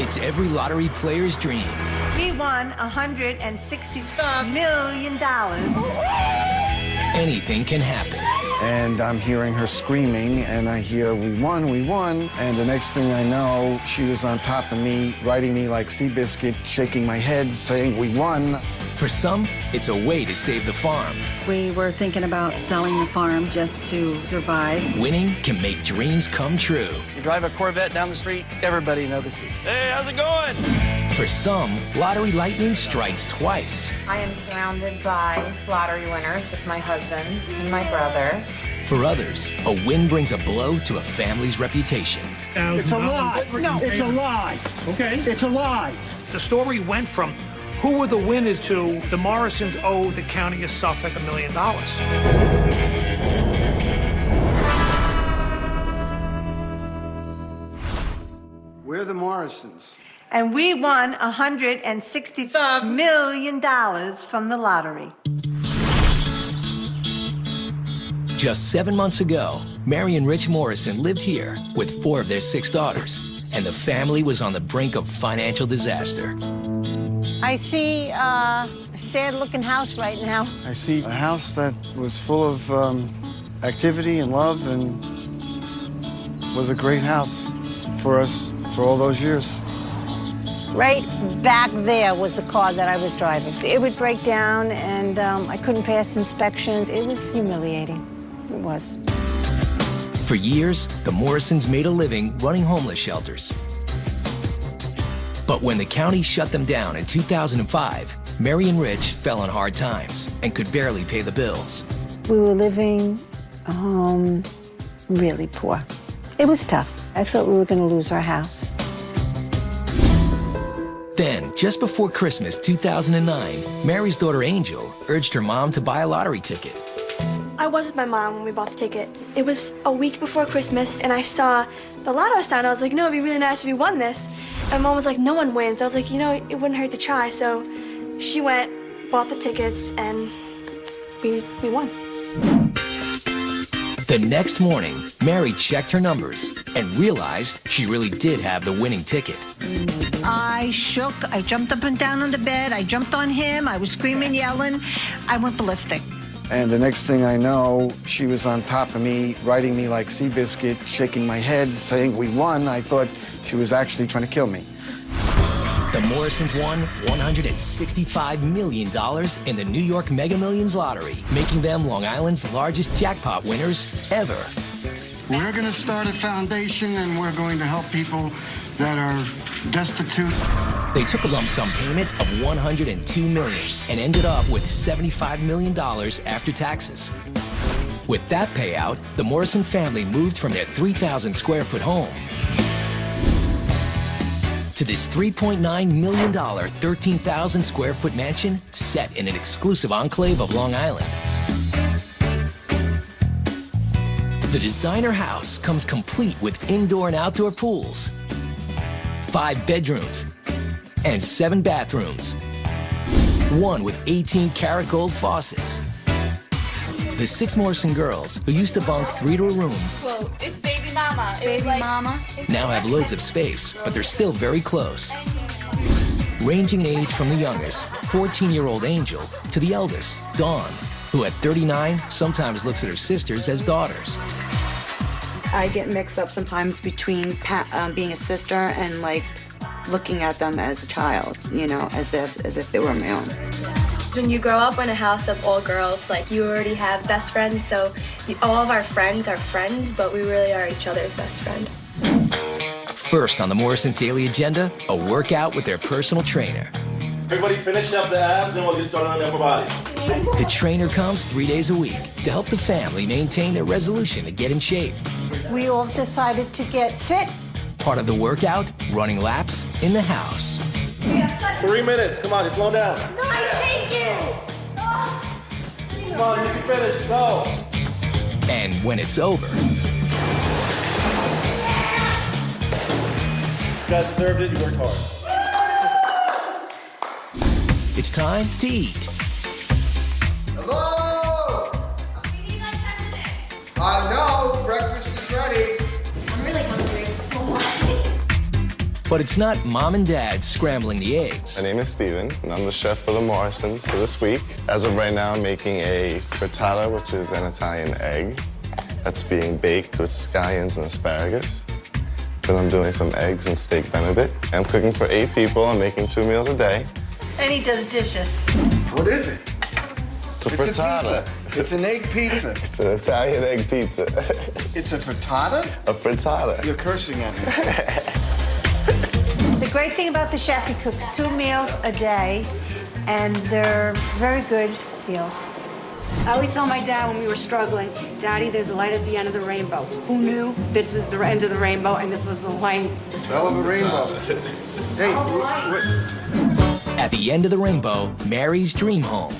It's every lottery player's dream. We won $165 million. Anything can happen. And I'm hearing her screaming, and I hear, we won, and the next thing I know, she was on top of me, riding me like Seabiscuit, shaking my head, saying, we won. For some, it's a way to save the farm. We were thinking about selling the farm just to survive. Winning can make dreams come true. You drive a Corvette down the street, everybody notices. Hey, how's it going? For some, lottery lightning strikes twice. I am surrounded by lottery winners with my husband and my brother. For others, a win brings a blow to a family's reputation. It's a lie. No, it's a lie. Okay. It's a lie. The story went from who were the winners to the Morrisons owe the county of Suffolk $1 million. We're the Morrisons. And we won $165 million from the lottery. Just 7 months ago, Mary and Rich Morrison lived here with 4 of their 6 daughters, and the family was on the brink of financial disaster. I see a sad-looking house right now. I see a house that was full of activity and love and was a great house for us for all those years. Right back there was the car that I was driving. It would break down, and I couldn't pass inspections. It was humiliating. It was. For years, the Morrisons made a living running homeless shelters. But when the county shut them down in 2005, Mary and Rich fell on hard times and could barely pay the bills. We were living really poor. It was tough. I thought we were going to lose our house. Then, just before Christmas 2009, Mary's daughter Angel urged her mom to buy a lottery ticket. I was with my mom when we bought the ticket. It was a week before Christmas, and I saw the lotto sign. I was like, no, it'd be really nice if we won this. And Mom was like, no one wins. I was like, you know, it wouldn't hurt to try. So she went, bought the tickets, and we won. The next morning, Mary checked her numbers and realized she really did have the winning ticket. I shook. I jumped up and down on the bed. I jumped on him. I was screaming, yelling. I went ballistic. And the next thing I know, she was on top of me, riding me like Seabiscuit, shaking my head, saying, we won. I thought she was actually trying to kill me. The Morrisons won $165 million in the New York Mega Millions lottery, making them Long Island's largest jackpot winners ever. We're going to start a foundation, and we're going to help people that are destitute. They took a lump sum payment of $102 million and ended up with $75 million after taxes. With that payout, the Morrison family moved from their 3,000 square foot home to this $3.9 million, 13,000 square foot mansion set in an exclusive enclave of Long Island. The designer house comes complete with indoor and outdoor pools, 5 bedrooms, and 7 bathrooms, 1 with 18-karat gold faucets. The 6 Morrison girls, who used to bunk 3 to a room, Whoa, it's baby mama. Mama? now have loads of space, but they're still very close. Ranging in age from the youngest, 14-year-old Angel, to the eldest, Dawn, who at 39 sometimes looks at her sisters as daughters. I get mixed up sometimes between being a sister and like looking at them as a child, you know, as if they were my own. When you grow up in a house of all girls, like you already have best friends, so all of our friends are friends, but we really are each other's best friend. First on the Morrisons' daily agenda, a workout with their personal trainer. Everybody finish up the abs and we'll get started on the upper body. The trainer comes 3 days a week to help the family maintain their resolution to get in shape. We all decided to get fit. Part of the workout, running laps in the house. 3 minutes. Come on, just slow down. No, thank you! Come on, you can finish. Go. And when it's over, You guys deserved it. You worked hard. it's time to eat. Hello? We need like 10 minutes. I know, breakfast is ready. I'm really hungry. So But it's not mom and dad scrambling the eggs. My name is Steven, and I'm the chef for the Morrisons for this week. As of right now, I'm making a frittata, which is an Italian egg that's being baked with scallions and asparagus. Then I'm doing some eggs and steak benedict. I'm cooking for 8 people. I'm making 2 meals a day. And he does dishes. What is it? It's a frittata. It's an egg pizza. It's an Italian egg pizza. It's a frittata? A frittata. You're cursing at me. The great thing about the chef, he cooks 2 meals a day, and they're very good meals. I always tell my dad when we were struggling, Daddy, there's a light at the end of the rainbow. Who knew this was the end of the rainbow and this was the light? Hell of a rainbow. Hey, At the end of the rainbow, Mary's dream home.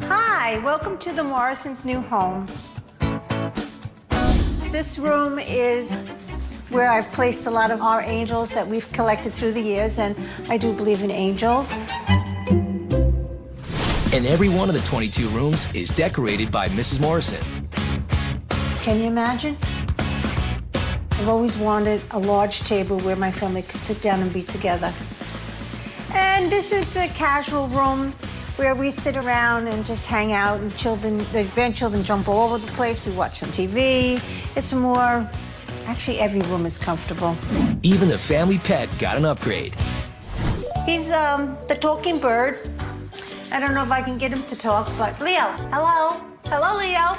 Hi, welcome to the Morrisons' new home. This room is where I've placed a lot of our angels that we've collected through the years, and I do believe in angels. And every one of the 22 rooms is decorated by Mrs. Morrison. Can you imagine? I've always wanted a large table where my family could sit down and be together. And this is the casual room where we sit around and just hang out, and the grandchildren jump all over the place. We watch some TV. It's more, actually every room is comfortable. Even the family pet got an upgrade. He's the talking bird. I don't know if I can get him to talk, but Leo, hello. Hello, Leo.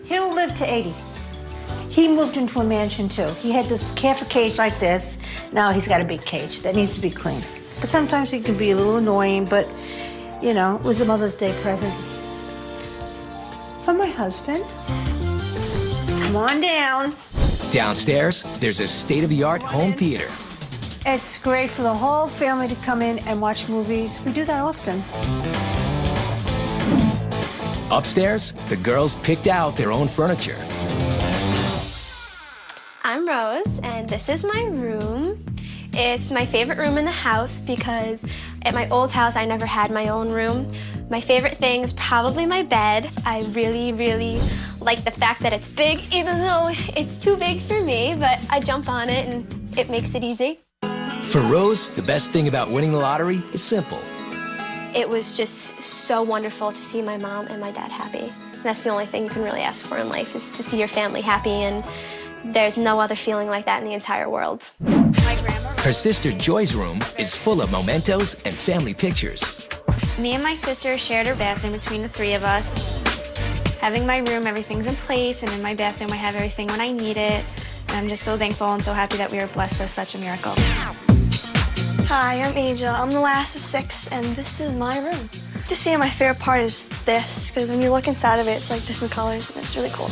He'll live to 80. He moved into a mansion too. He had this half a cage like this. Now he's got a big cage that needs to be cleaned. But sometimes he can be a little annoying, but you know, it was a Mother's Day present. From my husband. Come on down. Downstairs, there's a state-of-the-art home theater. It's great for the whole family to come in and watch movies. We do that often. Upstairs, the girls picked out their own furniture. I'm Rose, and this is my room. It's my favorite room in the house because at my old house, I never had my own room. My favorite thing is probably my bed. I really, really like the fact that it's big, even though it's too big for me, but I jump on it and it makes it easy. For Rose, the best thing about winning the lottery is simple. It was just so wonderful to see my mom and my dad happy. That's the only thing you can really ask for in life, is to see your family happy, and there's no other feeling like that in the entire world. Her sister Joy's room is full of mementos and family pictures. Me and my sister shared our bathroom between the 3 of us. Having my room, everything's in place, and in my bathroom I have everything when I need it. And I'm just so thankful and so happy that we were blessed with such a miracle. Hi, I'm Angel. I'm the last of 6, and this is my room. To see my favorite part is this, because when you look inside of it, it's like different colors, and it's really cool.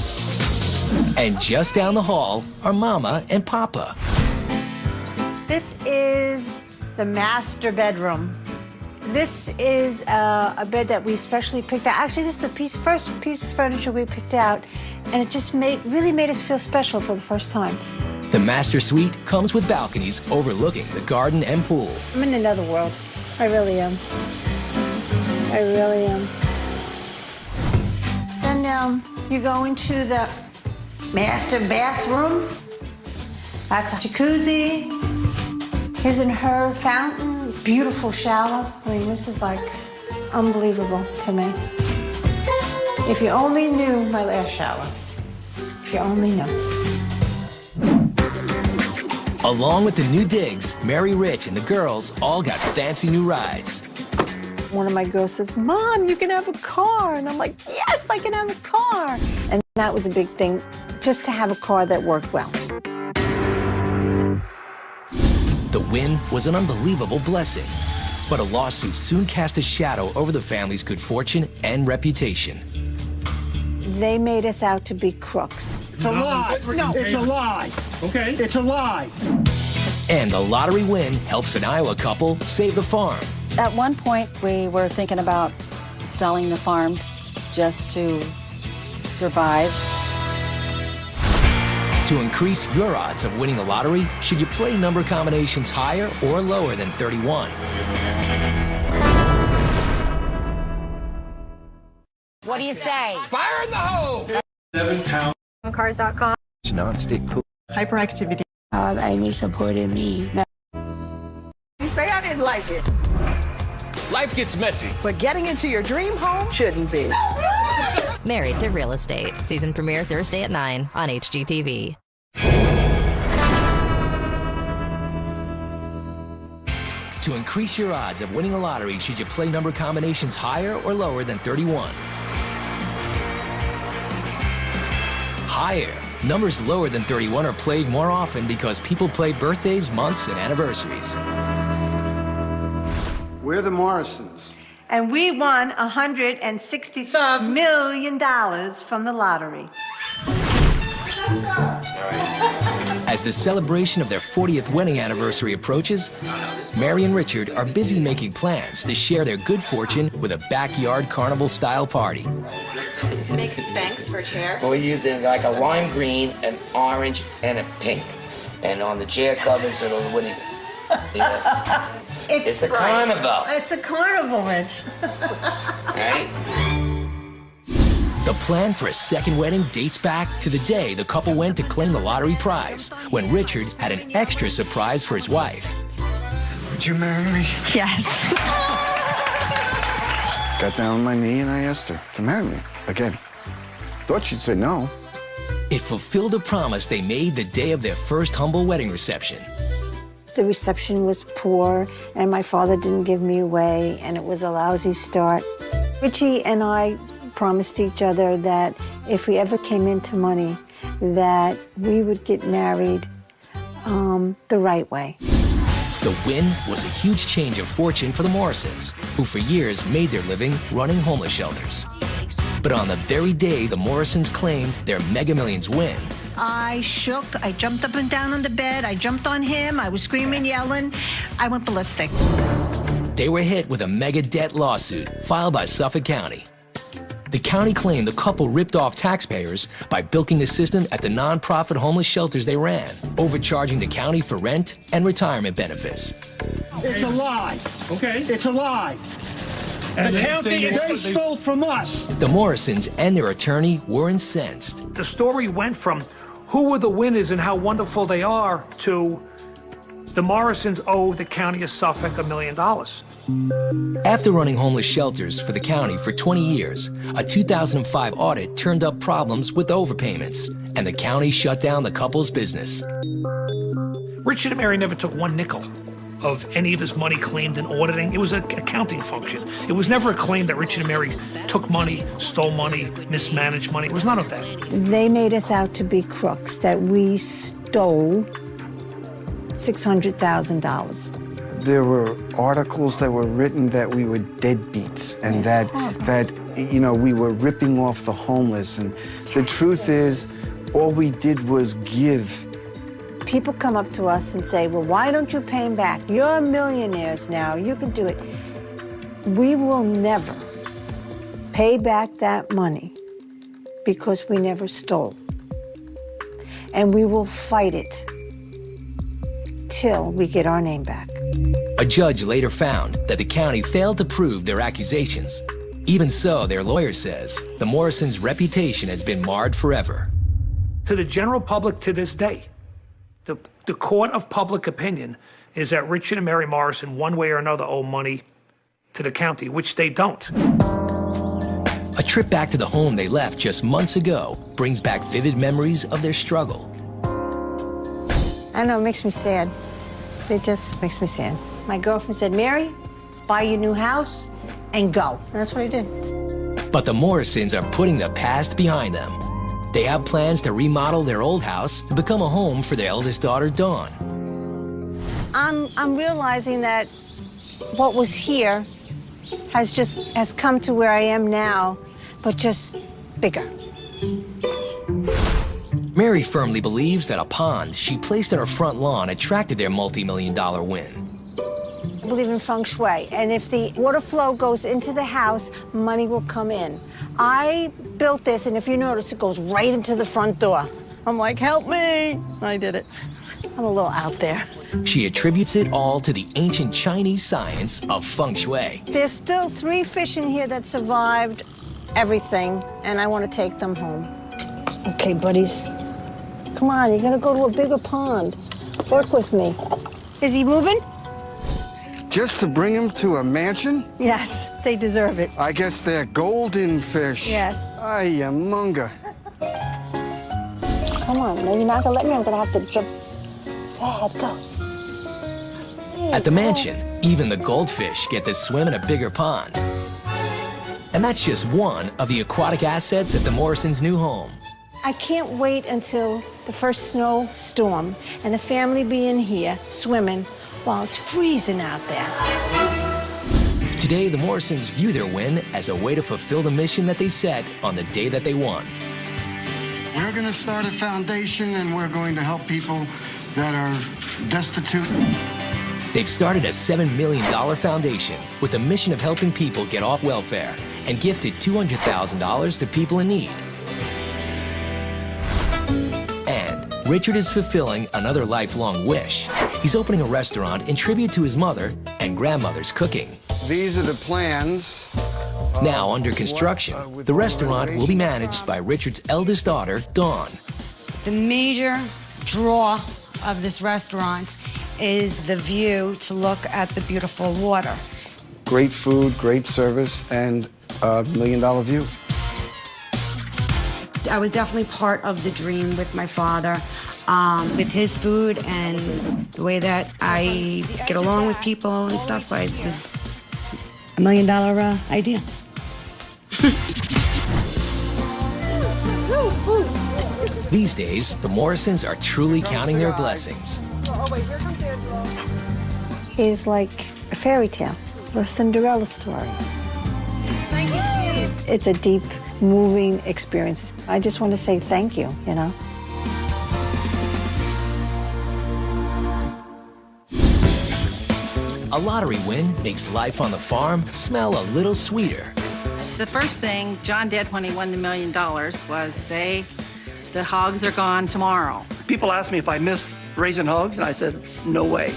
And just down the hall are Mama and Papa. This is the master bedroom. This is a bed that we specially picked out. Actually, this is the first piece of furniture we picked out, and it just really made us feel special for the first time. The master suite comes with balconies overlooking the garden and pool. I'm in another world. I really am. I really am. Then you go into the master bathroom. That's a jacuzzi. His and her fountain. Beautiful shower. I mean, this is like unbelievable to me. If you only knew my last shower. If you only knew. Along with the new digs, Mary Rich and the girls all got fancy new rides. One of my girls says, Mom, you can have a car. And I'm like, yes, I can have a car. And that was a big thing, just to have a car that worked well. The win was an unbelievable blessing, but a lawsuit soon cast a shadow over the family's good fortune and reputation. They made us out to be crooks. It's a lie. No, it's a lie. Okay. It's a lie. And the lottery win helps an Iowa couple save the farm. At one point, we were thinking about selling the farm just to survive. To increase your odds of winning the lottery, should you play number combinations higher or lower than 31? What do you say? Fire in the hole! 7 pounds. Cars.com. Non-stick cool. Hyperactivity. Amy supported me. didn't like it. Life gets messy. But getting into your dream home shouldn't be. Married to Real Estate. Season premiere Thursday at 9 on HGTV. To increase your odds of winning the lottery, should you play number combinations higher or lower than 31? Higher. Numbers lower than 31 are played more often because people play birthdays, months, and anniversaries. We're the Morrisons. And we won $165 million from the lottery. As the celebration of their 40th wedding anniversary approaches, Mary and Richard are busy making plans to share their good fortune with a backyard carnival-style party. Make Spanx for chair. We're using like a lime green, an orange, and a pink. And on the chair covers, it'll, it's a carnival. It's a carnival, Rich. Right? The plan for a second wedding dates back to the day the couple went to claim the lottery prize, when Richard had an extra surprise for his wife. Would you marry me? Yes. Got down on my knee and I asked her to marry me again. Thought she'd say no. It fulfilled a promise they made the day of their first humble wedding reception. The reception was poor, and my father didn't give me away, and it was a lousy start. Richie and I promised each other that if we ever came into money, that we would get married the right way. The win was a huge change of fortune for the Morrisons, who for years made their living running homeless shelters. But on the very day the Morrisons claimed their Mega Millions win, I shook, I jumped up and down on the bed, I jumped on him, I was screaming, yelling, I went ballistic. they were hit with a mega debt lawsuit filed by Suffolk County. The county claimed the couple ripped off taxpayers by bilking the system at the nonprofit homeless shelters they ran, overcharging the county for rent and retirement benefits. It's a lie. Okay. It's a lie. And the county they stole from us. The Morrisons and their attorney were incensed. The story went from who were the winners and how wonderful they are to the Morrisons owe the county of Suffolk $1 million. After running homeless shelters for the county for 20 years, a 2005 audit turned up problems with overpayments, and the county shut down the couple's business. Richard and Mary never took one nickel of any of this money claimed in auditing. It was an accounting function. It was never a claim that Richard and Mary took money, stole money, mismanaged money. It was none of that. They made us out to be crooks, that we stole $600,000. There were articles that were written that we were deadbeats and that you know, we were ripping off the homeless. And the truth is, all we did was give. People come up to us and say, well, why don't you pay them back? You're millionaires now, you can do it. We will never pay back that money because we never stole. And we will fight it till we get our name back. A judge later found that the county failed to prove their accusations. Even so, their lawyer says the Morrisons' reputation has been marred forever. To the general public to this day, the court of public opinion is that Richard and Mary Morrison, one way or another, owe money to the county, which they don't. A trip back to the home they left just months ago brings back vivid memories of their struggle. I know, it makes me sad. It just makes me sad. My girlfriend said, Mary, buy your new house and go. And that's what I did. But the Morrisons are putting the past behind them. They have plans to remodel their old house to become a home for their eldest daughter, Dawn. I'm realizing that what was here has come to where I am now, but just bigger. Mary firmly believes that a pond she placed on her front lawn attracted their multi-million-dollar win. I believe in feng shui, and if the water flow goes into the house, money will come in. I built this, and if you notice, it goes right into the front door. I'm like, help me! I did it. I'm a little out there. She attributes it all to the ancient Chinese science of feng shui. There's still 3 fish in here that survived everything, and I want to take them home. Okay, buddies. Come on, you're gonna go to a bigger pond. Work with me. Is he moving? Just to bring them to a mansion? Yes, they deserve it. I guess they're golden fish. Yes. Ay, munga. Come on, no, you're not gonna let me. I'm gonna have to jump. Dad, go. At the mansion, even the goldfish get to swim in a bigger pond. And that's just one of the aquatic assets at the Morrisons' new home. I can't wait until the first snowstorm and the family be in here swimming while it's freezing out there. Today, the Morrisons view their win as a way to fulfill the mission that they set on the day that they won. We're going to start a foundation, and we're going to help people that are destitute. They've started a $7 million foundation with the mission of helping people get off welfare and gifted $200,000 to people in need. And Richard is fulfilling another lifelong wish. He's opening a restaurant in tribute to his mother and grandmother's cooking. These are the plans. Now under construction, the restaurant will be managed by Richard's eldest daughter, Dawn. The major draw of this restaurant is the view to look at the beautiful water. Great food, great service, and a $1 million view. I was definitely part of the dream with my father, with his food and the way that I get along with people and stuff. It was $1 million idea. These days, the Morrisons are truly counting their blessings. It's like a fairy tale, a Cinderella story. It's a deep, moving experience. I just want to say thank you, you know. A lottery win makes life on the farm smell a little sweeter. The first thing John did when he won the $1 million was say, the hogs are gone tomorrow. People ask me if I miss raising hogs, and I said, no way.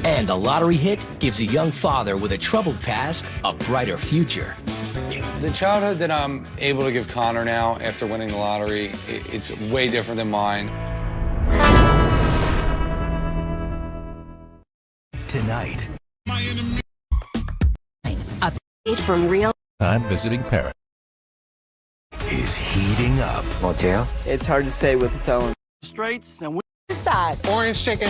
And a lottery hit gives a young father with a troubled past a brighter future. The childhood that I'm able to give Connor now after winning the lottery, it's way different than mine. Tonight. Update from Real. I'm visiting parent. Is heating up. Motel? It's hard to say with a felon. Straights and What's that? Orange chicken.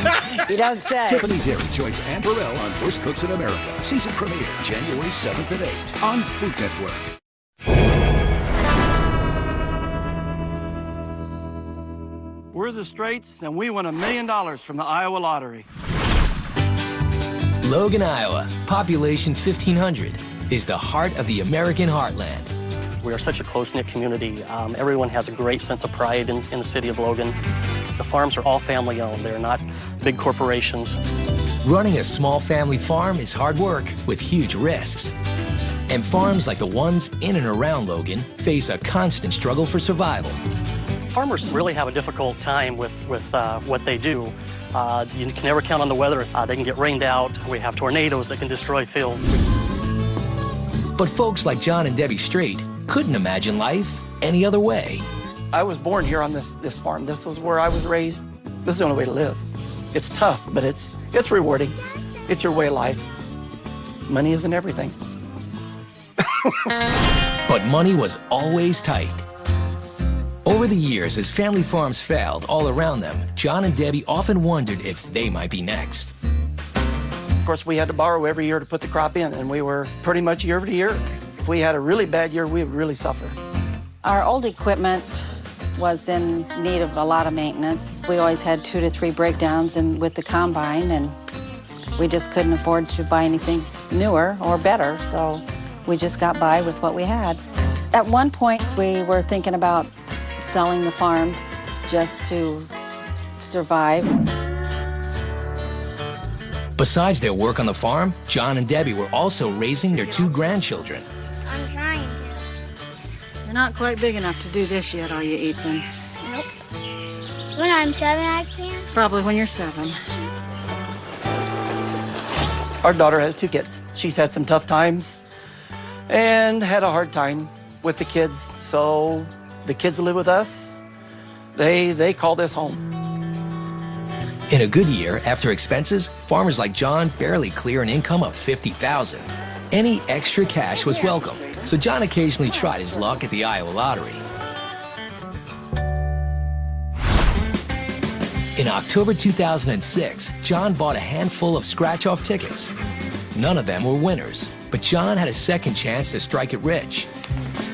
You don't say. Tiffany, Dairy, Joyce, and Burrell on Worst Cooks in America. Season premiere, January 7th and 8th on Food Network. we're the Straits, and we won $1 million from the Iowa lottery. Logan, Iowa, population 1,500, is the heart of the American heartland. We are such a close-knit community. Everyone has a great sense of pride in the city of Logan. The farms are all family-owned. They're not big corporations. Running a small family farm is hard work with huge risks. And farms like the ones in and around Logan face a constant struggle for survival. Farmers really have a difficult time with what they do. You can never count on the weather. They can get rained out. We have tornadoes that can destroy fields. But folks like John and Debbie Straight couldn't imagine life any other way. I was born here on this farm. This was where I was raised. This is the only way to live. It's tough, but it's rewarding. It's your way of life. Money isn't everything. But money was always tight. Over the years, as family farms failed all around them, John and Debbie often wondered if they might be next. Of course, we had to borrow every year to put the crop in, and we were pretty much year to year. If we had a really bad year, we would really suffer. Our old equipment was in need of a lot of maintenance. We always had 2 to 3 breakdowns with the combine, and we just couldn't afford to buy anything newer or better, so we just got by with what we had. At one point, we were thinking about selling the farm just to survive. Besides their work on the farm, John and Debbie were also raising their 2 grandchildren. I'm trying to. You're not quite big enough to do this yet, are you, Ethan? Nope. When I'm 7, I can. Probably when you're 7. Our daughter has 2 kids. She's had some tough times and had a hard time with the kids. So the kids live with us. They call this home. In a good year, after expenses, farmers like John barely clear an income of $50,000. Any extra cash was welcome, so John occasionally tried his luck at the Iowa lottery. In October 2006, John bought a handful of scratch-off tickets. None of them were winners, but John had a second chance to strike it rich.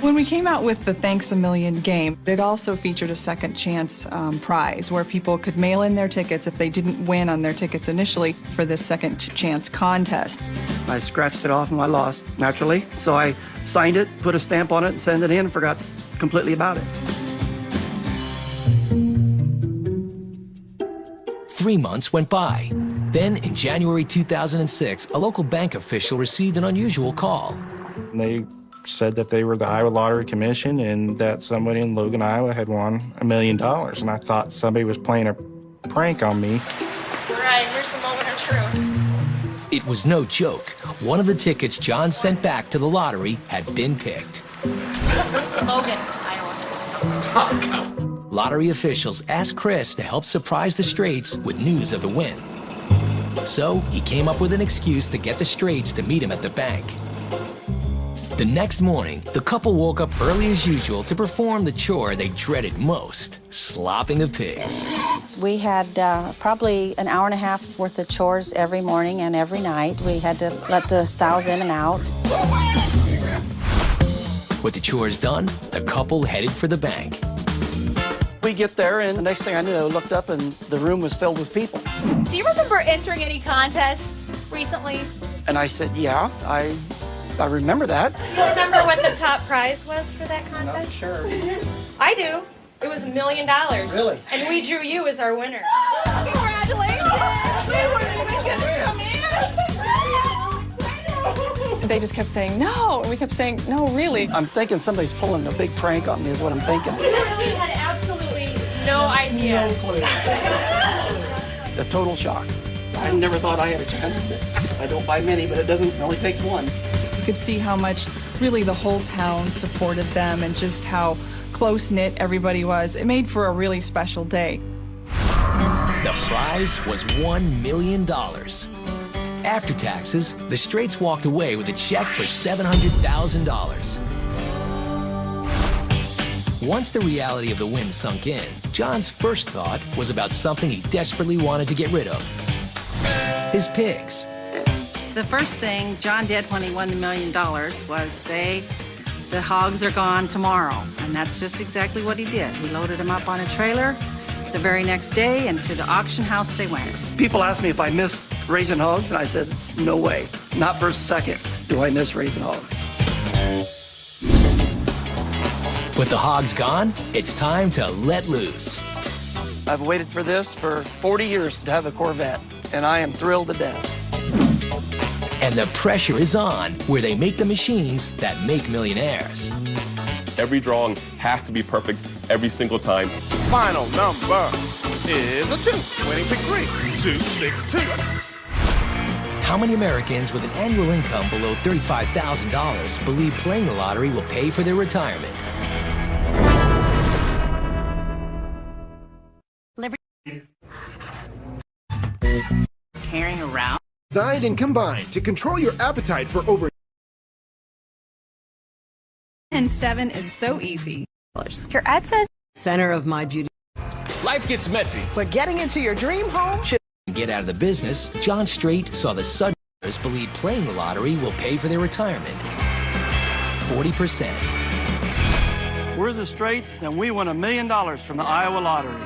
When we came out with the Thanks a Million game, it also featured a second chance prize where people could mail in their tickets if they didn't win on their tickets initially for this second chance contest. I scratched it off and I lost, naturally. So I signed it, put a stamp on it, and sent it in, and forgot completely about it. 3 months went by. Then, in January 2006, a local bank official received an unusual call. They said that they were the Iowa Lottery Commission and that somebody in Logan, Iowa had won $1 million. And I thought somebody was playing a prank on me. Right, here's the moment of truth. It was no joke. One of the tickets John sent back to the lottery had been picked. Logan, Iowa. Lottery officials asked Chris to help surprise the Straits with news of the win. So he came up with an excuse to get the Straits to meet him at the bank. The next morning, the couple woke up early as usual to perform the chore they dreaded most, slopping the pigs. We had probably an hour and a half worth of chores every morning and every night. We had to let the sows in and out. With the chores done, the couple headed for the bank. We get there, and the next thing I knew, I looked up, and the room was filled with people. Do you remember entering any contests recently? And I said, yeah, I remember that. Do you remember what the top prize was for that contest? No, sure. I do. It was $1 million. Really? And we drew you as our winner. Congratulations! We weren't even gonna come in. They just kept saying, no, and we kept saying, no, really. I'm thinking somebody's pulling a big prank on me is what I'm thinking. We had absolutely no idea. No clue. The total shock. I never thought I had a chance. I don't buy many, but it only takes one. You could see how much really the whole town supported them and just how close-knit everybody was. It made for a really special day. The prize was $1 million. After taxes, the Straits walked away with a check for $700,000. Once the reality of the win sunk in, John's first thought was about something he desperately wanted to get rid of. His pigs. The first thing John did when he won the $1 million was say, the hogs are gone tomorrow. And that's just exactly what he did. He loaded them up on a trailer the very next day, and to the auction house they went. People asked me if I miss raising hogs, and I said, no way. Not for a second do I miss raising hogs. With the hogs gone, it's time to let loose. I've waited for this for 40 years to have a Corvette, and I am thrilled to death. And the pressure is on, where they make the machines that make millionaires. Every drawing has to be perfect every single time. Final number is a 2. Winning pick 3, 262. How many Americans with an annual income below $35,000 believe playing the lottery will pay for their retirement? Carrying around. Designed and combined to control your appetite for over. And 7 is so easy. Your ad says Center of my beauty. Life gets messy. But getting into your dream home should Get out of the business, John Strait saw the Southerners believe playing the lottery will pay for their retirement. 40%. We're the Straits, and we won $1 million from the Iowa lottery.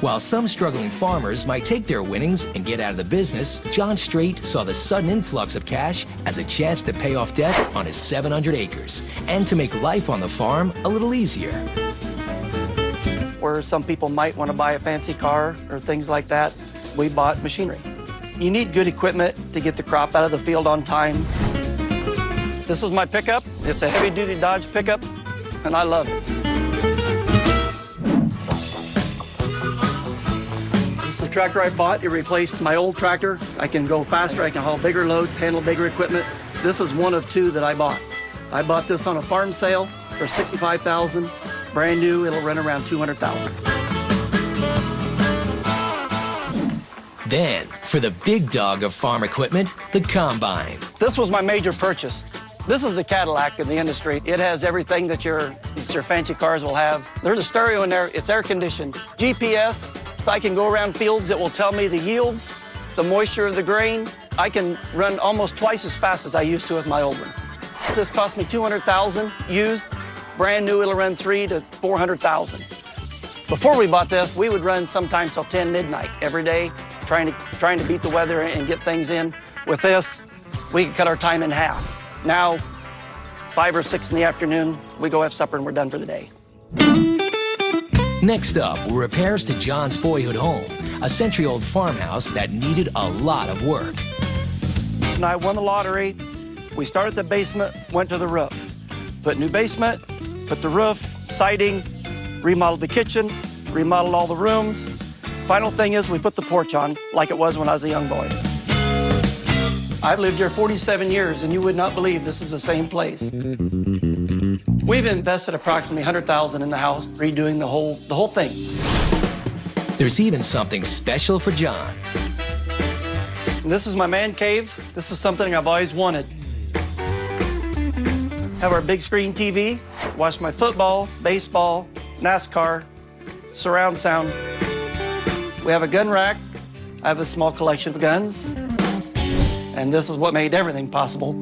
While some struggling farmers might take their winnings and get out of the business, John Strait saw the sudden influx of cash as a chance to pay off debts on his 700 acres and to make life on the farm a little easier. Where some people might want to buy a fancy car or things like that, we bought machinery. You need good equipment to get the crop out of the field on time. This is my pickup. It's a heavy-duty Dodge pickup, and I love it. It's the tractor I bought. It replaced my old tractor. I can go faster. I can haul bigger loads, handle bigger equipment. This is one of 2 that I bought. I bought this on a farm sale for $65,000. Brand new. It'll run around $200,000. Then, for the big dog of farm equipment, the combine. This was my major purchase. This is the Cadillac in the industry. It has everything that your fancy cars will have. There's a stereo in there. It's air conditioned. GPS. I can go around fields. It will tell me the yields, the moisture of the grain. I can run almost twice as fast as I used to with my old one. This cost me $200,000 used. Brand new, it'll run $300,000 to $400,000. Before we bought this, we would run sometimes till 10 midnight every day, trying to beat the weather and get things in. With this, we could cut our time in half. Now, 5 or 6 in the afternoon, we go have supper and we're done for the day. Next up were repairs to John's boyhood home, a century-old farmhouse that needed a lot of work. When I won the lottery, we started the basement, went to the roof. Put new basement, put the roof, siding, remodeled the kitchens, remodeled all the rooms. Final thing is we put the porch on like it was when I was a young boy. I've lived here 47 years, and you would not believe this is the same place. We've invested approximately $100,000 in the house, redoing the whole thing. There's even something special for John. And this is my man cave. This is something I've always wanted. Have our big screen TV, watch my football, baseball, NASCAR, surround sound. We have a gun rack. I have a small collection of guns. And this is what made everything possible.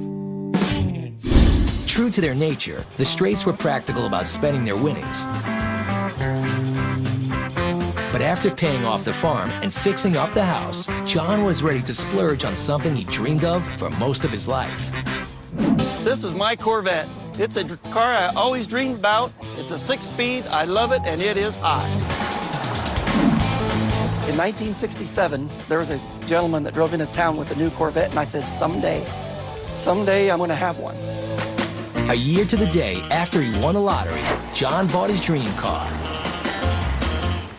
True to their nature, the Straits were practical about spending their winnings. But after paying off the farm and fixing up the house, John was ready to splurge on something he dreamed of for most of his life. This is my Corvette. It's a car I always dreamed about. It's a 6-speed. I love it, and it is hot. In 1967, there was a gentleman that drove into town with a new Corvette, and I said, someday I'm going to have one. A year to the day after he won the lottery, John bought his dream car.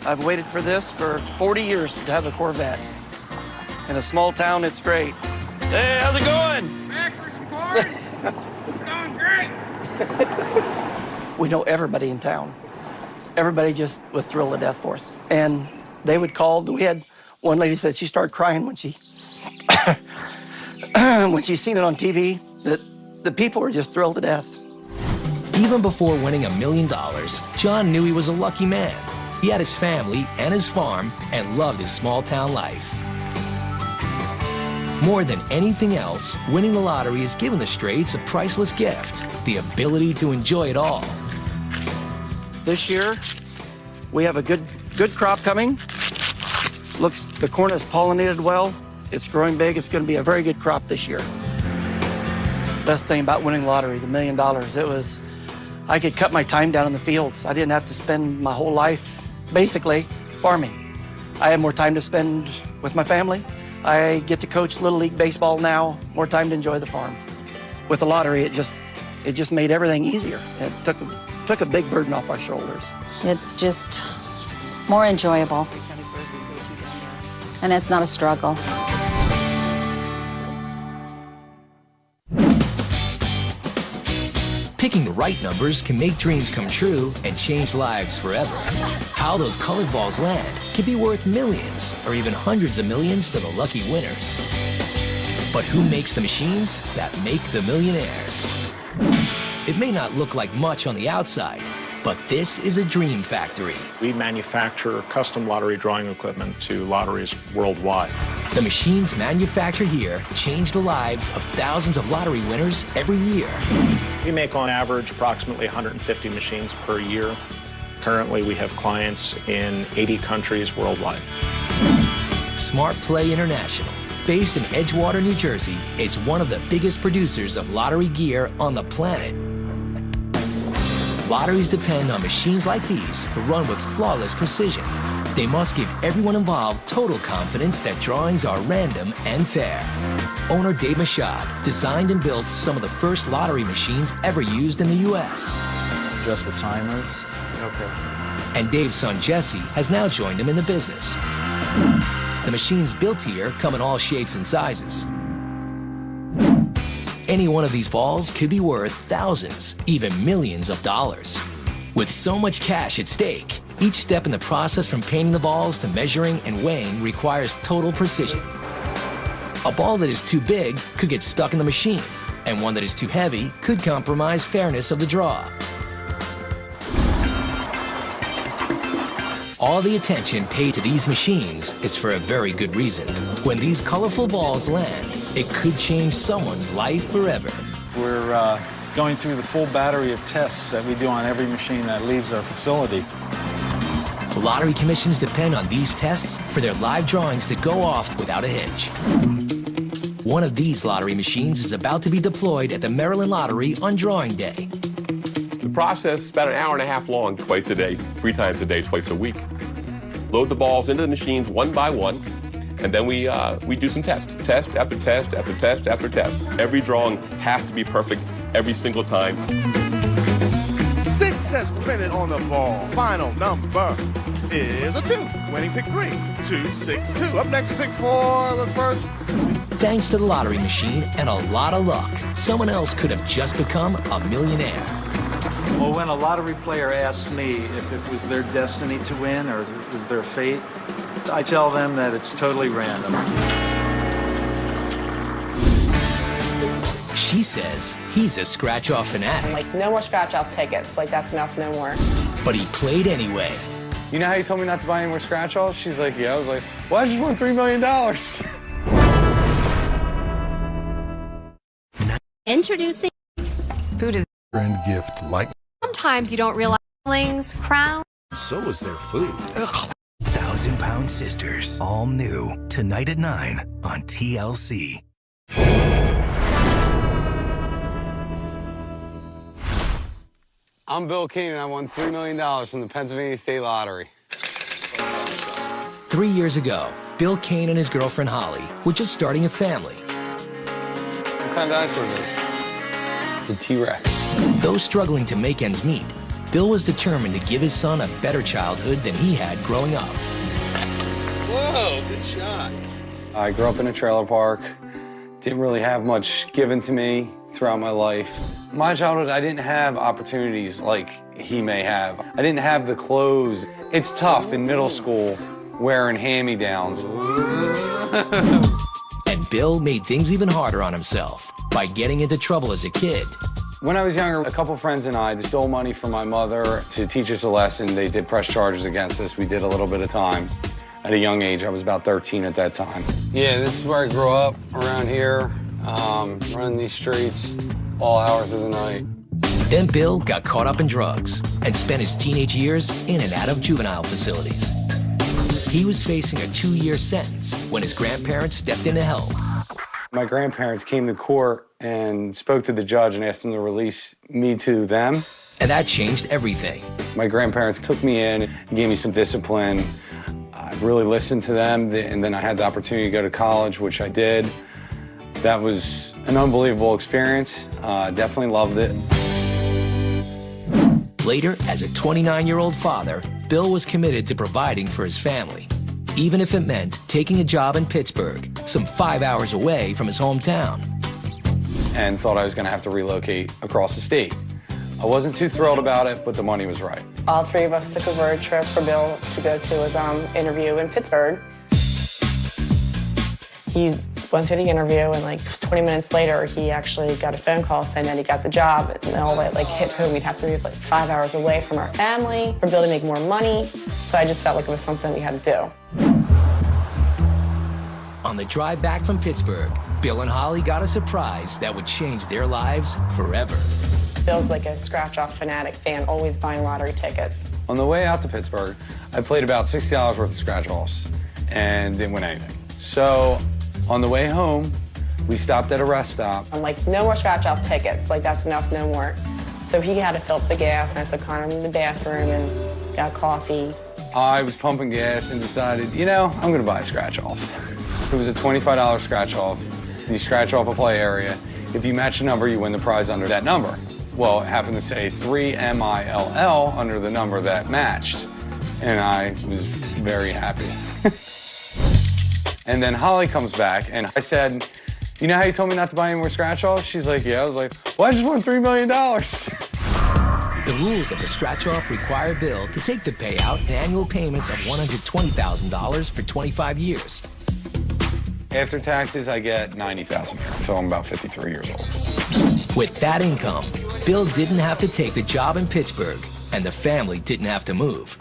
I've waited for this for 40 years to have a Corvette. In a small town, it's great. Hey, how's it going? Back for some cars? It's going great. We know everybody in town. Everybody just was thrilled to death for us. And they would call. We had one lady said she started crying when she when she seen it on TV. That the people were just thrilled to death. Even before winning $1 million, John knew he was a lucky man. He had his family and his farm and loved his small town life. More than anything else, winning the lottery has given the Straits a priceless gift, the ability to enjoy it all. This year, we have a good crop coming. Looks, the corn is pollinated well. It's growing big. It's going to be a very good crop this year. Best thing about winning the lottery, the $1 million, it was, I could cut my time down in the fields. I didn't have to spend my whole life, basically, farming. I have more time to spend with my family. I get to coach Little League Baseball now, more time to enjoy the farm. With the lottery, it just made everything easier. It took a big burden off our shoulders. It's just more enjoyable. And it's not a struggle. Picking the right numbers can make dreams come true and change lives forever. How those colored balls land can be worth millions or even hundreds of millions to the lucky winners. But who makes the machines that make the millionaires? It may not look like much on the outside, but this is a dream factory. We manufacture custom lottery drawing equipment to lotteries worldwide. The machines manufactured here change the lives of thousands of lottery winners every year. We make on average approximately 150 machines per year. Currently, we have clients in 80 countries worldwide. Smart Play International, based in Edgewater, New Jersey, is one of the biggest producers of lottery gear on the planet. Lotteries depend on machines like these to run with flawless precision. They must give everyone involved total confidence that drawings are random and fair. Owner Dave Machad designed and built some of the first lottery machines ever used in the U.S. Just the timers? Okay. And Dave's son Jesse has now joined him in the business. The machines built here come in all shapes and sizes. Any one of these balls could be worth thousands, even millions of dollars. With so much cash at stake, Each step in the process from painting the balls to measuring and weighing requires total precision. A ball that is too big could get stuck in the machine, and one that is too heavy could compromise fairness of the draw. All the attention paid to these machines is for a very good reason. When these colorful balls land, it could change someone's life forever. We're going through the full battery of tests that we do on every machine that leaves our facility. Lottery commissions depend on these tests for their live drawings to go off without a hitch. One of these lottery machines is about to be deployed at the Maryland Lottery on drawing day. The process is about an hour and a half long, twice a day, 3 times a day, twice a week. Load the balls into the machines one by one, and then we do some tests. Test after test after test after test. Every drawing has to be perfect every single time. 6 as printed on the ball. Final number is a 2. Winning pick 3, 2, 6, 2. Up next, pick 4, but first. Thanks to the lottery machine and a lot of luck, someone else could have just become a millionaire. Well, when a lottery player asks me if it was their destiny to win or it was their fate, I tell them that it's totally random. She says he's a scratch-off fanatic. Like, no more scratch-off tickets. Like, that's enough, no more. But he played anyway. You know how you told me not to buy any more scratch-offs? She's like, yeah. I was like, well, I just won $3 million. Introducing food is friend gift like. Sometimes you don't realize feelings, crown. So is their food. 1,000-Pound Sisters, all new tonight at 9 on TLC. I'm Bill Keenan. I won $3 million from the Pennsylvania State Lottery. 3 years ago, Bill Kane and his girlfriend Holly were just starting a family. What kind of dinosaur is this? It's a T-Rex. Though struggling to make ends meet, Bill was determined to give his son a better childhood than he had growing up. Whoa, good shot. I grew up in a trailer park. Didn't really have much given to me throughout my life. My childhood, I didn't have opportunities like he may have. I didn't have the clothes. It's tough in middle school wearing hand-me-downs. And Bill made things even harder on himself by getting into trouble as a kid. When I was younger, a couple friends and I stole money from my mother to teach us a lesson. They did press charges against us. We did a little bit of time. At a young age, I was about 13 at that time. Yeah, this is where I grew up, around here, running these streets all hours of the night. Then Bill got caught up in drugs and spent his teenage years in and out of juvenile facilities. He was facing a 2-year sentence when his grandparents stepped in to help. My grandparents came to court and spoke to the judge and asked him to release me to them. And that changed everything. My grandparents took me in and gave me some discipline. I really listened to them, and then I had the opportunity to go to college, which I did. That was an unbelievable experience. Definitely loved it. Later, as a 29-year-old father, Bill was committed to providing for his family, even if it meant taking a job in Pittsburgh, some 5 hours away from his hometown. And thought I was going to have to relocate across the state. I wasn't too thrilled about it, but the money was right. All 3 of us took a road trip for Bill to go to his interview in Pittsburgh. He went through the interview, and like 20 minutes later, he actually got a phone call saying that he got the job. And all that like hit home. We'd have to move like 5 hours away from our family for Bill to make more money. So I just felt like it was something we had to do. On the drive back from Pittsburgh, Bill and Holly got a surprise that would change their lives forever. Bill's like a scratch-off fanatic fan, always buying lottery tickets. On the way out to Pittsburgh, I played about $60 worth of scratch-offs and didn't win anything. So on the way home, we stopped at a rest stop. I'm like, no more scratch-off tickets. Like, that's enough, no more. So he had to fill up the gas, and I took Connor in the bathroom and got coffee. I was pumping gas and decided, you know, I'm gonna buy a scratch-off. It was a $25 scratch-off. You scratch off a play area. If you match a number, you win the prize under that number. Well, it happened to say 3MILL under the number that matched, and I was very happy. And then Holly comes back, and I said, you know how you told me not to buy any more scratch-offs? She's like, yeah. I was like, well, I just won $3 million. The rules of the scratch-off require Bill to take the payout in annual payments of $120,000 for 25 years. After taxes, I get $90,000 until I'm about 53 years old. With that income, Bill didn't have to take the job in Pittsburgh, and the family didn't have to move.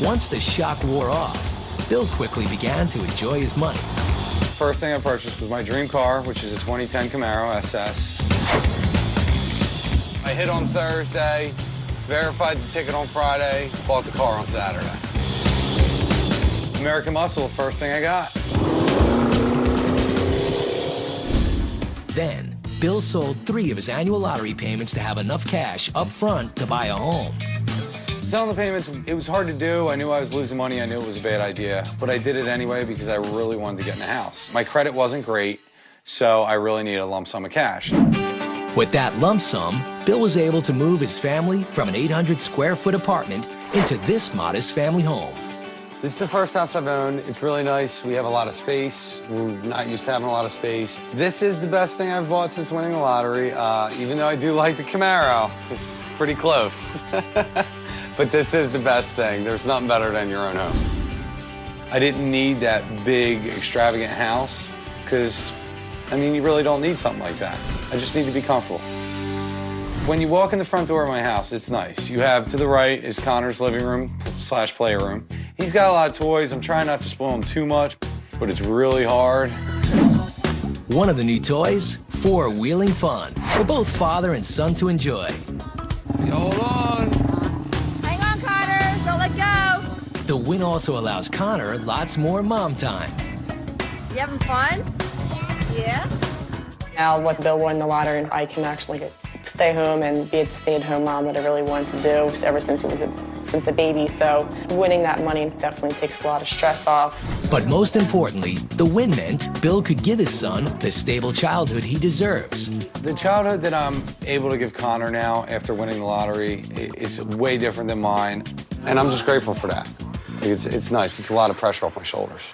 Once the shock wore off, Bill quickly began to enjoy his money. First thing I purchased was my dream car, which is a 2010 Camaro SS. I hit on Thursday, verified the ticket on Friday, bought the car on Saturday. American Muscle, first thing I got. Then, Bill sold 3 of his annual lottery payments to have enough cash up front to buy a home. Selling the payments, it was hard to do. I knew I was losing money. I knew it was a bad idea. But I did it anyway because I really wanted to get in a house. My credit wasn't great, so I really needed a lump sum of cash. With that lump sum, Bill was able to move his family from an 800-square-foot apartment into this modest family home. This is the first house I've owned. It's really nice. We have a lot of space. We're not used to having a lot of space. This is the best thing I've bought since winning the lottery, even though I do like the Camaro. This is pretty close. But this is the best thing. There's nothing better than your own home. I didn't need that big, extravagant house because, I mean, you really don't need something like that. I just need to be comfortable. When you walk in the front door of my house, it's nice. You have to the right is Connor's living room / playroom. He's got a lot of toys. I'm trying not to spoil him too much, but it's really hard. One of the new toys, 4-wheeling fun for both father and son to enjoy. Hold on. Hang on, Connor. Don't let go. The win also allows Connor lots more mom time. You having fun? Yeah. Now, with Bill won the lottery, I can actually stay home and be the stay-at-home mom that I really wanted to do ever since since a baby. So winning that money definitely takes a lot of stress off. But most importantly, the win meant Bill could give his son the stable childhood he deserves. The childhood that I'm able to give Connor now after winning the lottery, it's way different than mine. And I'm just grateful for that. It's nice. It's a lot of pressure off my shoulders.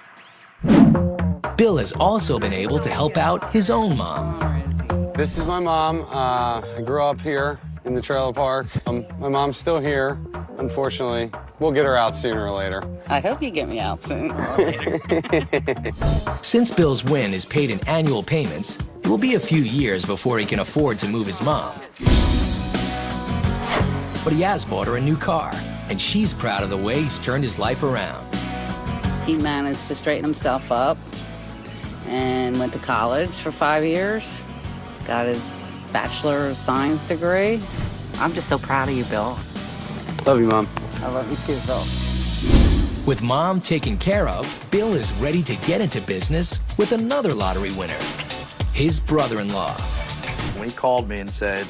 Bill has also been able to help out his own mom. This is my mom. I grew up here in the trailer park. My mom's still here, unfortunately. We'll get her out sooner or later. I hope you get me out soon. Since Bill's win is paid in annual payments, it will be a few years before he can afford to move his mom. But he has bought her a new car, and she's proud of the way he's turned his life around. He managed to straighten himself up and went to college for 5 years. Got his Bachelor of Science degree. I'm just so proud of you, Bill. Love you, Mom. I love you too, Bill. With mom taken care of, Bill is ready to get into business with another lottery winner, his brother-in-law. When he called me and said,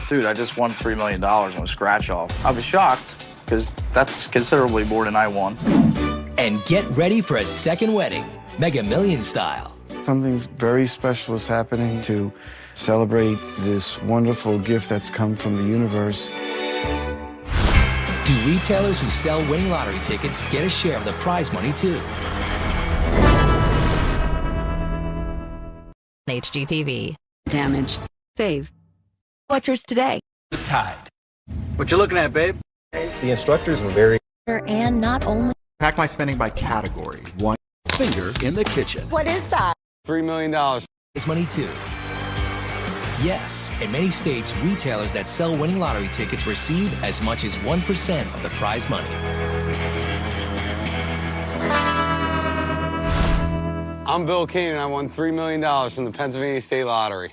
dude, I just won $3 million on a scratch-off, I was shocked because that's considerably more than I won. And get ready for a second wedding, Mega Millions style. Something very special is happening to celebrate this wonderful gift that's come from the universe. Do retailers who sell winning lottery tickets get a share of the prize money too? HGTV. Damage. Save. Watch yours today. The Tide. What you looking at, babe? The instructors were very... And not only... Pack my spending by category. One finger in the kitchen. What is that? $3 million. Prize money too. Yes, in many states, retailers that sell winning lottery tickets receive as much as 1% of the prize money. I'm Bill Kane, and I won $3 million from the Pennsylvania State Lottery.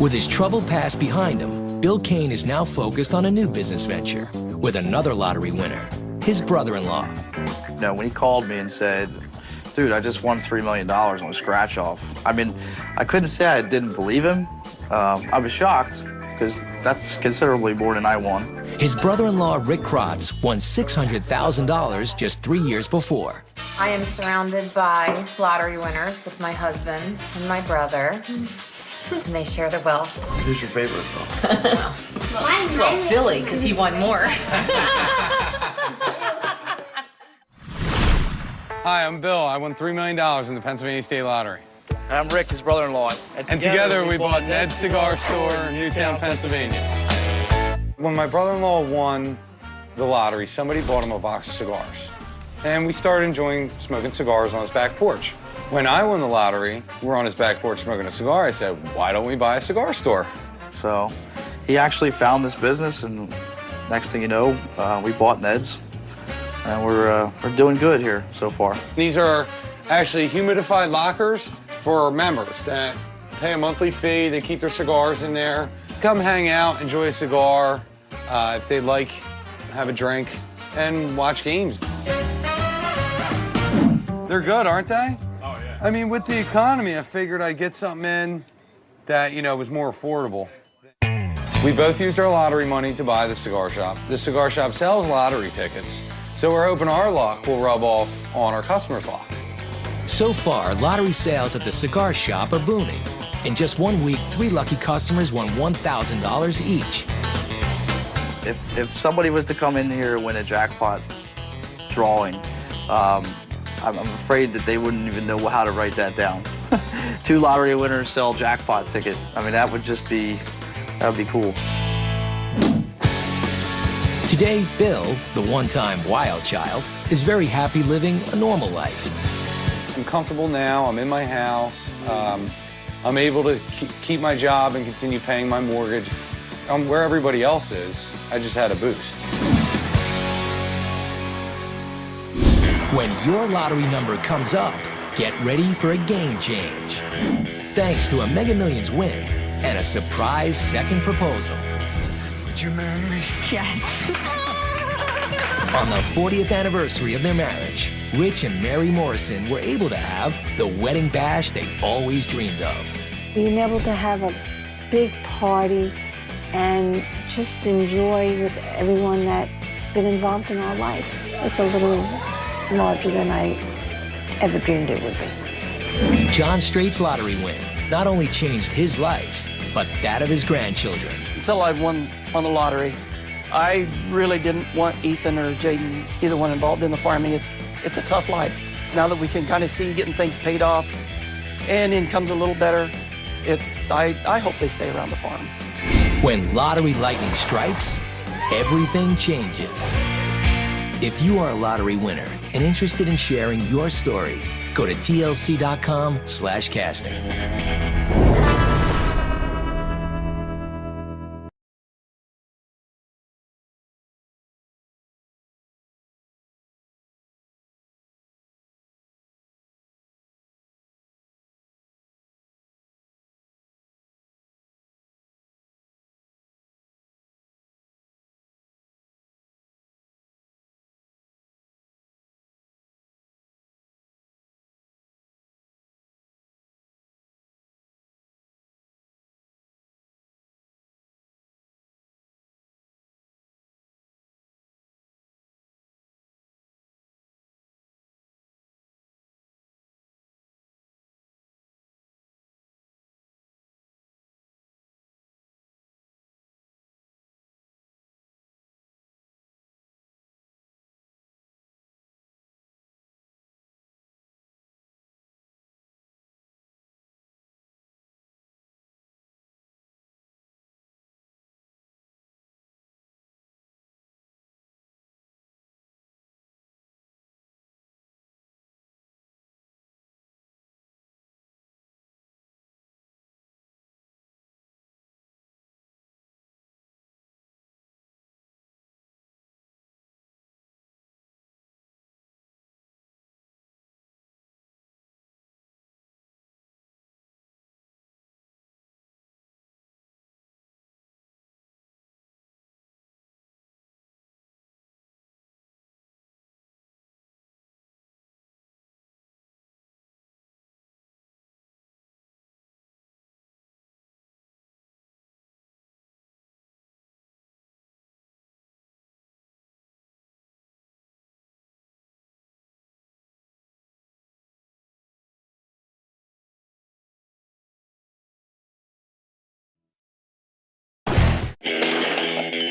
With his troubled past behind him, Bill Kane is now focused on a new business venture with another lottery winner, his brother-in-law. No, when he called me and said, dude, I just won $3 million on a scratch-off, I mean, I couldn't say I didn't believe him. I was shocked because that's considerably more than I won. His brother-in-law, Rick Krotz, won $600,000 just 3 years before. I am surrounded by lottery winners with my husband and my brother, and they share the wealth. Who's your favorite, Well, Billy, because he won more. Hi, I'm Bill. I won $3 million in the Pennsylvania State Lottery. And I'm Rick, his brother-in-law. And together we bought Ned's Cigar Store in Newtown, Pennsylvania. When my brother-in-law won the lottery, somebody bought him a box of cigars. And we started enjoying smoking cigars on his back porch. When I won the lottery, we're on his back porch smoking a cigar. I said, why don't we buy a cigar store? So he actually found this business, and next thing you know, we bought Ned's. And we're doing good here so far. These are actually humidified lockers for our members that pay a monthly fee. They keep their cigars in there. Come hang out, enjoy a cigar. If they'd like, have a drink, and watch games. They're good, aren't they? Oh, yeah. I mean, with the economy, I figured I'd get something in that, you know, was more affordable. We both used our lottery money to buy the cigar shop. The cigar shop sells lottery tickets, so we're hoping our luck will rub off on our customers' luck. So far, lottery sales at the cigar shop are booming. In just 1 week, 3 lucky customers won $1,000 each. If somebody was to come in here and win a jackpot drawing, I'm afraid that they wouldn't even know how to write that down. 2 lottery winners sell jackpot ticket. I mean, that would be cool. Today, Bill, the one-time wild child, is very happy living a normal life. I'm comfortable now. I'm in my house. I'm able to keep my job and continue paying my mortgage. I'm where everybody else is. I just had a boost. When your lottery number comes up, get ready for a game change. Thanks to a Mega Millions win and a surprise second proposal. Would you marry me? Yes. On the 40th anniversary of their marriage, Rich and Mary Morrison were able to have the wedding bash they always dreamed of. Being able to have a big party and just enjoy with everyone that's been involved in our life. It's a little larger than I ever dreamed it would be. John Straight's lottery win not only changed his life, but that of his grandchildren. Until I won the lottery, I really didn't want Ethan or Jaden, either one, involved in the farming. It's a tough life. Now that we can kind of see getting things paid off and income's a little better, I hope they stay around the farm. When lottery lightning strikes, everything changes. If you are a lottery winner and interested in sharing your story, go to tlc.com/casting.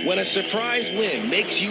When a surprise win makes you